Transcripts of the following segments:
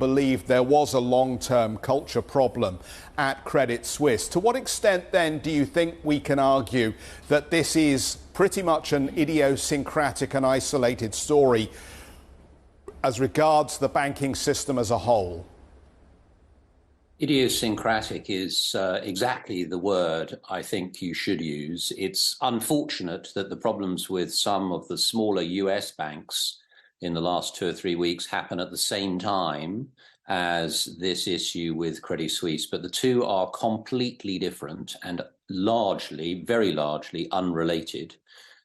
believed there was a long-term culture problem at Credit Suisse. To what extent then do you think we can argue that this is pretty much an idiosyncratic and isolated story as regards the banking system as a whole? Idiosyncratic is exactly the word I think you should use. It's unfortunate that the problems with some of the smaller US banks in the last 2 or 3 weeks happen at the same time as this issue with Credit Suisse, but the two are completely different and largely, very largely unrelated.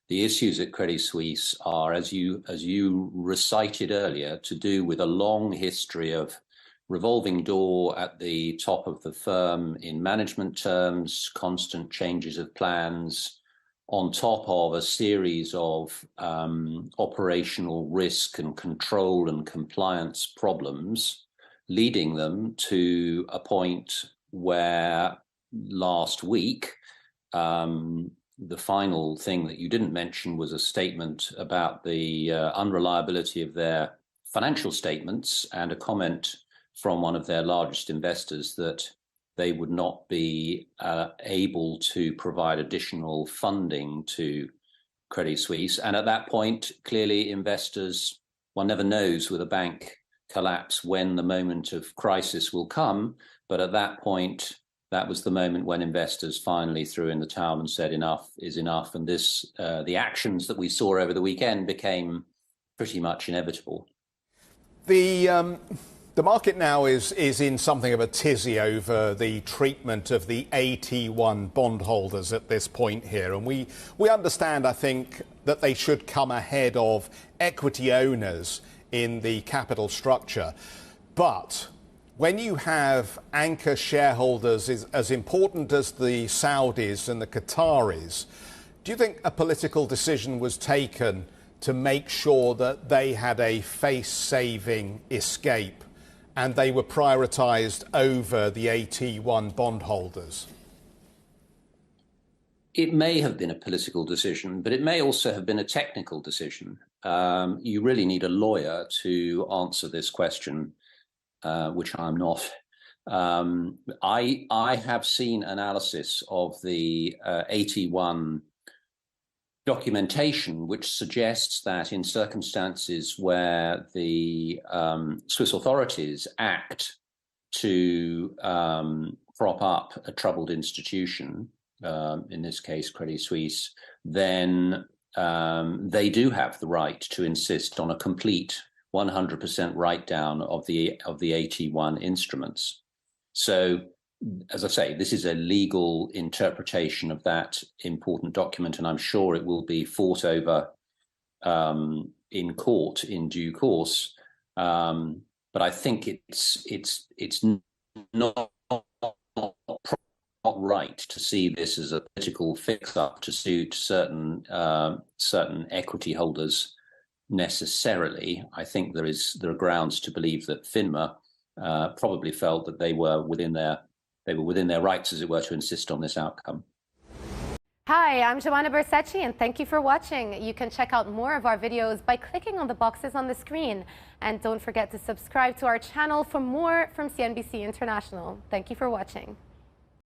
The issues at Credit Suisse are, as you recited earlier, to do with a long history of revolving door at the top of the firm in management terms, constant changes of plans, on top of a series of operational risk and control and compliance problems, leading them to a point where last week, the final thing that you didn't mention was a statement about the unreliability of their financial statements and a comment from one of their largest investors that they would not be able to provide additional funding to Credit Suisse. And at that point, clearly investors, one never knows with a bank collapse when the moment of crisis will come. But at that point, that was the moment when investors finally threw in the towel and said enough is enough. And this, the actions that we saw over the weekend became pretty much inevitable. The market now is in something of a tizzy over the treatment of the AT1 bondholders at this point here. And we understand, I think, that they should come ahead of equity owners in the capital structure. But when you have anchor shareholders as important as the Saudis and the Qataris, do you think a political decision was taken to make sure that they had a face-saving escape and they were prioritised over the AT1 bondholders? It may have been a political decision, but it may also have been a technical decision. You really need a lawyer to answer this question, which I'm not. I have seen analysis of the AT1 documentation, which suggests that in circumstances where the Swiss authorities act to prop up a troubled institution, in this case Credit Suisse, then they do have the right to insist on a complete 100% write-down of the AT1 instruments. So, as I say, this is a legal interpretation of that important document, and I'm sure it will be fought over in court in due course. But I think it's not right to see this as a political fix-up to suit certain equity holders necessarily. I think there are grounds to believe that FINMA probably felt that they were within their rights, as it were, to insist on this outcome. Hi, I'm Joanna Bersecci, and thank you for watching. You can check out more of our videos by clicking on the boxes on the screen. And don't forget to subscribe to our channel for more from CNBC International. Thank you for watching.